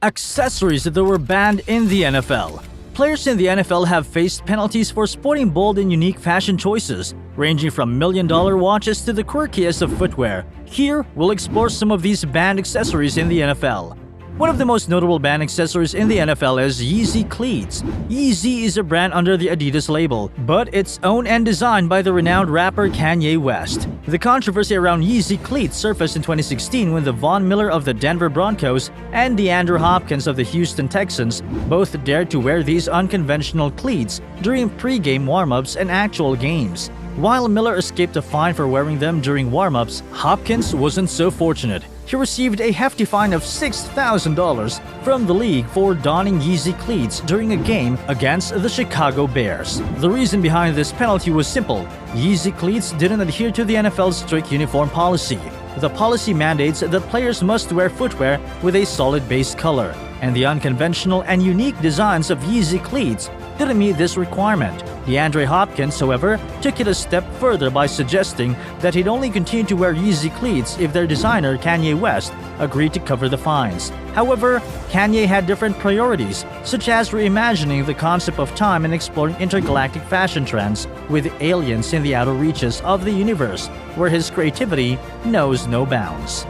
Accessories that were banned in the NFL. Players in the NFL have faced penalties for sporting bold and unique fashion choices, ranging from million-dollar watches to the quirkiest of footwear. Here, we'll explore some of these banned accessories in the NFL. One of the most notable banned accessories in the NFL is Yeezy cleats. Yeezy is a brand under the Adidas label, but it's owned and designed by the renowned rapper Kanye West. The controversy around Yeezy cleats surfaced in 2016 when the Von Miller of the Denver Broncos and DeAndre Hopkins of the Houston Texans both dared to wear these unconventional cleats during pre-game warm-ups and actual games. While Miller escaped a fine for wearing them during warm-ups, Hopkins wasn't so fortunate. He received a hefty fine of $6,000 from the league for donning Yeezy cleats during a game against the Chicago Bears. The reason behind this penalty was simple. Yeezy cleats didn't adhere to the NFL's strict uniform policy. The policy mandates that players must wear footwear with a solid base color, and the unconventional and unique designs of Yeezy cleats didn't meet this requirement. DeAndre Hopkins, however, took it a step further by suggesting that he'd only continue to wear Yeezy cleats if their designer, Kanye West, agreed to cover the fines. However, Kanye had different priorities, such as reimagining the concept of time and exploring intergalactic fashion trends with aliens in the outer reaches of the universe, where his creativity knows no bounds.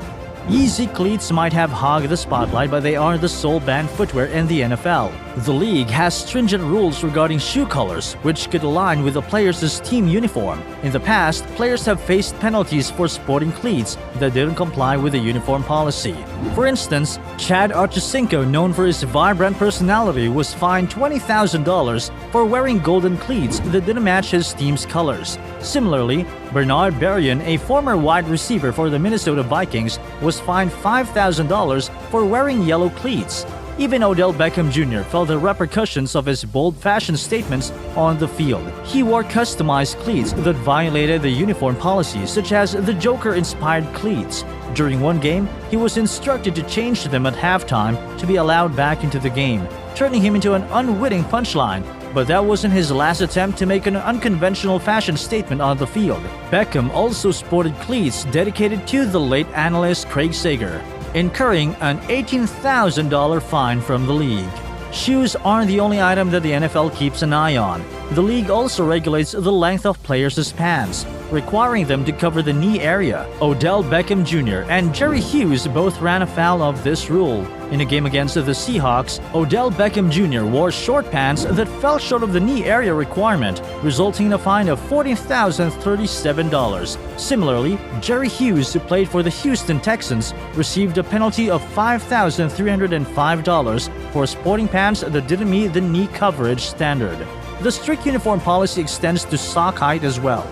Yeezy cleats might have hogged the spotlight, but they aren't the sole banned footwear in the NFL. The league has stringent rules regarding shoe colors, which could align with the players' team uniform. In the past, players have faced penalties for sporting cleats that didn't comply with the uniform policy. For instance, Chad Ochocinco, known for his vibrant personality, was fined $20,000 for wearing golden cleats that didn't match his team's colors. Similarly, Bernard Berrien, a former wide receiver for the Minnesota Vikings, was fined $5,000 for wearing yellow cleats. Even Odell Beckham Jr. felt the repercussions of his bold fashion statements on the field. He wore customized cleats that violated the uniform policy, such as the Joker-inspired cleats. During one game, he was instructed to change them at halftime to be allowed back into the game, turning him into an unwitting punchline. But that wasn't his last attempt to make an unconventional fashion statement on the field. Beckham also sported cleats dedicated to the late analyst Craig Sager, incurring an $18,000 fine from the league. Shoes aren't the only item that the NFL keeps an eye on. The league also regulates the length of players' pants, requiring them to cover the knee area. Odell Beckham Jr. and Jerry Hughes both ran afoul of this rule. In a game against the Seahawks, Odell Beckham Jr. wore short pants that fell short of the knee area requirement, resulting in a fine of $14,037. Similarly, Jerry Hughes, who played for the Houston Texans, received a penalty of $5,305 for sporting pants that didn't meet the knee coverage standard. The strict uniform policy extends to sock height as well.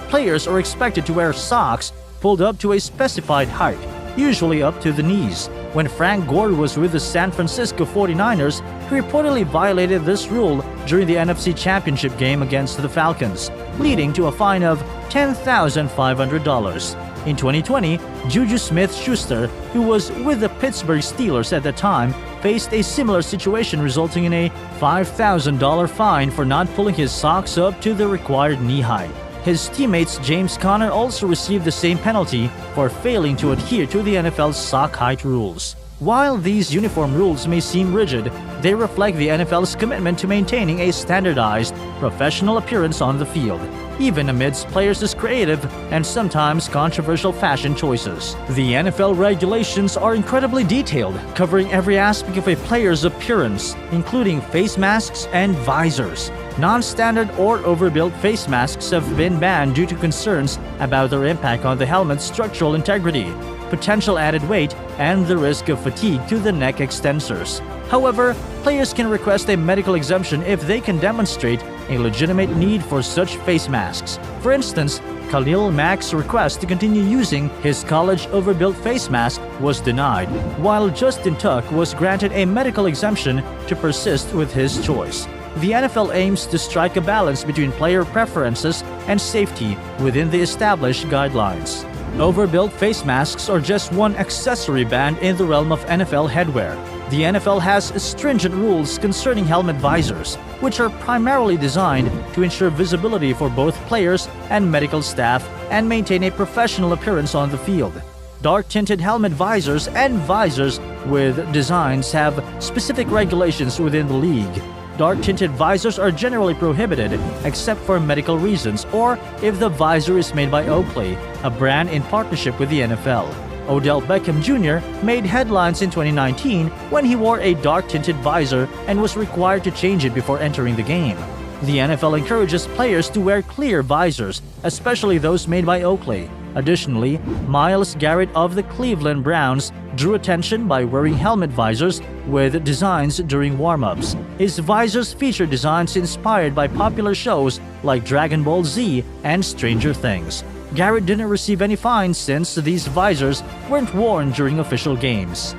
Players are expected to wear socks pulled up to a specified height, usually up to the knees. When Frank Gore was with the San Francisco 49ers, he reportedly violated this rule during the NFC Championship game against the Falcons, leading to a fine of $10,500. In 2020, Juju Smith-Schuster, who was with the Pittsburgh Steelers at the time, faced a similar situation, resulting in a $5,000 fine for not pulling his socks up to the required knee height. His teammates James Conner also received the same penalty for failing to adhere to the NFL's sock height rules. While these uniform rules may seem rigid, they reflect the NFL's commitment to maintaining a standardized, professional appearance on the field, even amidst players' creative and sometimes controversial fashion choices. The NFL regulations are incredibly detailed, covering every aspect of a player's appearance, including face masks and visors. Non-standard or overbuilt face masks have been banned due to concerns about their impact on the helmet's structural integrity, potential added weight, and the risk of fatigue to the neck extensors. However, players can request a medical exemption if they can demonstrate a legitimate need for such face masks. For instance, Khalil Mack's request to continue using his college overbuilt face mask was denied, while Justin Tuck was granted a medical exemption to persist with his choice. The NFL aims to strike a balance between player preferences and safety within the established guidelines. Overbuilt face masks are just one accessory banned in the realm of NFL headwear. The NFL has stringent rules concerning helmet visors, which are primarily designed to ensure visibility for both players and medical staff and maintain a professional appearance on the field. Dark-tinted helmet visors and visors with designs have specific regulations within the league. Dark-tinted visors are generally prohibited except for medical reasons or if the visor is made by Oakley, a brand in partnership with the NFL. Odell Beckham Jr. made headlines in 2019 when he wore a dark-tinted visor and was required to change it before entering the game. The NFL encourages players to wear clear visors, especially those made by Oakley. Additionally, Myles Garrett of the Cleveland Browns drew attention by wearing helmet visors with designs during warm-ups. His visors feature designs inspired by popular shows like Dragon Ball Z and Stranger Things. Garrett didn't receive any fines since these visors weren't worn during official games.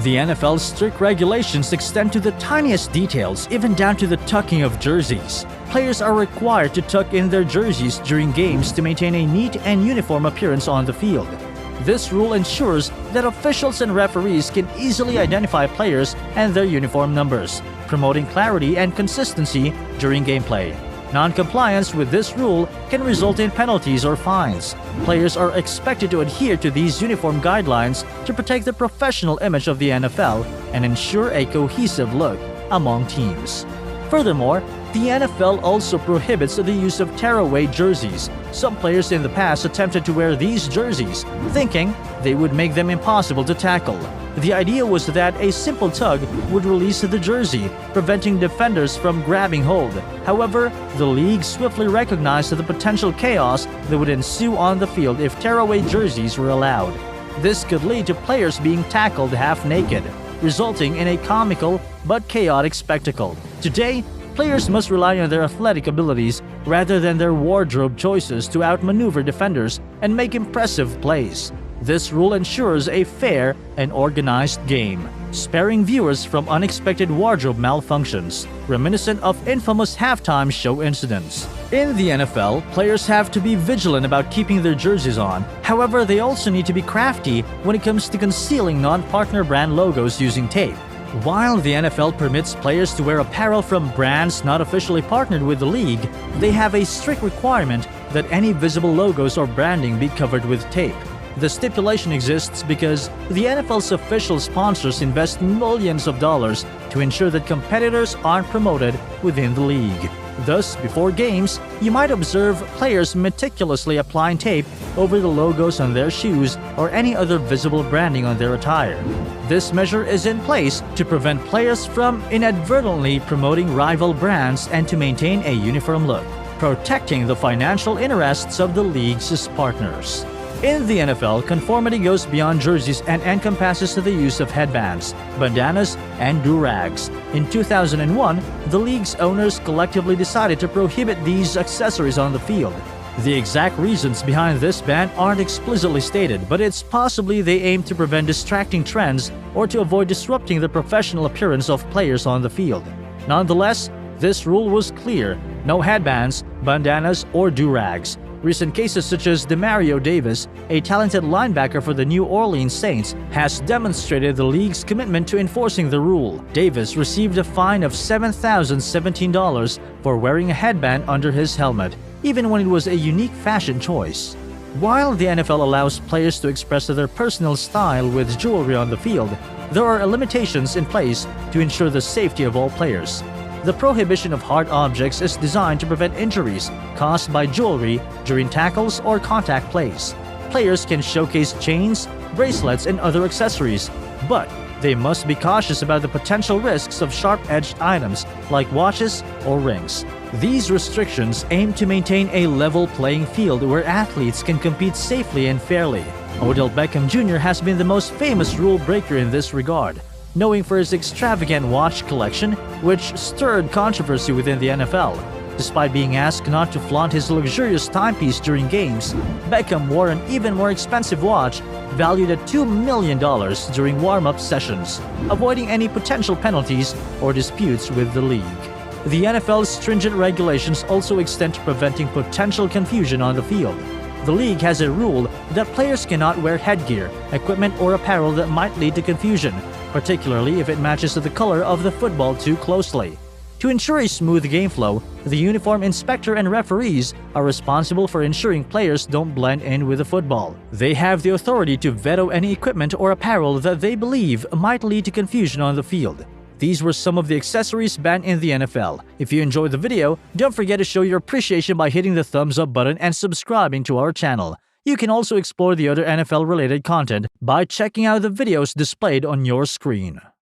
The NFL's strict regulations extend to the tiniest details, even down to the tucking of jerseys. Players are required to tuck in their jerseys during games to maintain a neat and uniform appearance on the field. This rule ensures that officials and referees can easily identify players and their uniform numbers, promoting clarity and consistency during gameplay. Non-compliance with this rule can result in penalties or fines. Players are expected to adhere to these uniform guidelines to protect the professional image of the NFL and ensure a cohesive look among teams. Furthermore, the NFL also prohibits the use of tearaway jerseys. Some players in the past attempted to wear these jerseys, thinking they would make them impossible to tackle. The idea was that a simple tug would release the jersey, preventing defenders from grabbing hold. However, the league swiftly recognized the potential chaos that would ensue on the field if tearaway jerseys were allowed. This could lead to players being tackled half-naked, resulting in a comical but chaotic spectacle. Today, players must rely on their athletic abilities rather than their wardrobe choices to outmaneuver defenders and make impressive plays. This rule ensures a fair and organized game, sparing viewers from unexpected wardrobe malfunctions, reminiscent of infamous halftime show incidents. In the NFL, players have to be vigilant about keeping their jerseys on. However, they also need to be crafty when it comes to concealing non-partner brand logos using tape. While the NFL permits players to wear apparel from brands not officially partnered with the league, they have a strict requirement that any visible logos or branding be covered with tape. The stipulation exists because the NFL's official sponsors invest millions of dollars to ensure that competitors aren't promoted within the league. Thus, before games, you might observe players meticulously applying tape over the logos on their shoes or any other visible branding on their attire. This measure is in place to prevent players from inadvertently promoting rival brands and to maintain a uniform look, protecting the financial interests of the league's partners. In the NFL, conformity goes beyond jerseys and encompasses the use of headbands, bandanas, and do-rags. In 2001, the league's owners collectively decided to prohibit these accessories on the field. The exact reasons behind this ban aren't explicitly stated, but it's possibly they aim to prevent distracting trends or to avoid disrupting the professional appearance of players on the field. Nonetheless, this rule was clear: no headbands, bandanas, or do-rags. Recent cases such as Demario Davis, a talented linebacker for the New Orleans Saints, has demonstrated the league's commitment to enforcing the rule. Davis received a fine of $7,017 for wearing a headband under his helmet, even when it was a unique fashion choice. While the NFL allows players to express their personal style with jewelry on the field, there are limitations in place to ensure the safety of all players. The prohibition of hard objects is designed to prevent injuries caused by jewelry during tackles or contact plays. Players can showcase chains, bracelets, and other accessories, but they must be cautious about the potential risks of sharp-edged items like watches or rings. These restrictions aim to maintain a level playing field where athletes can compete safely and fairly. Odell Beckham Jr. has been the most famous rule breaker in this regard, known for his extravagant watch collection, which stirred controversy within the NFL. Despite being asked not to flaunt his luxurious timepiece during games, Beckham wore an even more expensive watch valued at $2 million during warm-up sessions, avoiding any potential penalties or disputes with the league. The NFL's stringent regulations also extend to preventing potential confusion on the field. The league has a rule that players cannot wear headgear, equipment, or apparel that might lead to confusion, particularly if it matches the color of the football too closely. To ensure a smooth game flow, the uniform inspector and referees are responsible for ensuring players don't blend in with the football. They have the authority to veto any equipment or apparel that they believe might lead to confusion on the field. These were some of the accessories banned in the NFL. If you enjoyed the video, don't forget to show your appreciation by hitting the thumbs up button and subscribing to our channel. You can also explore the other NFL-related content by checking out the videos displayed on your screen.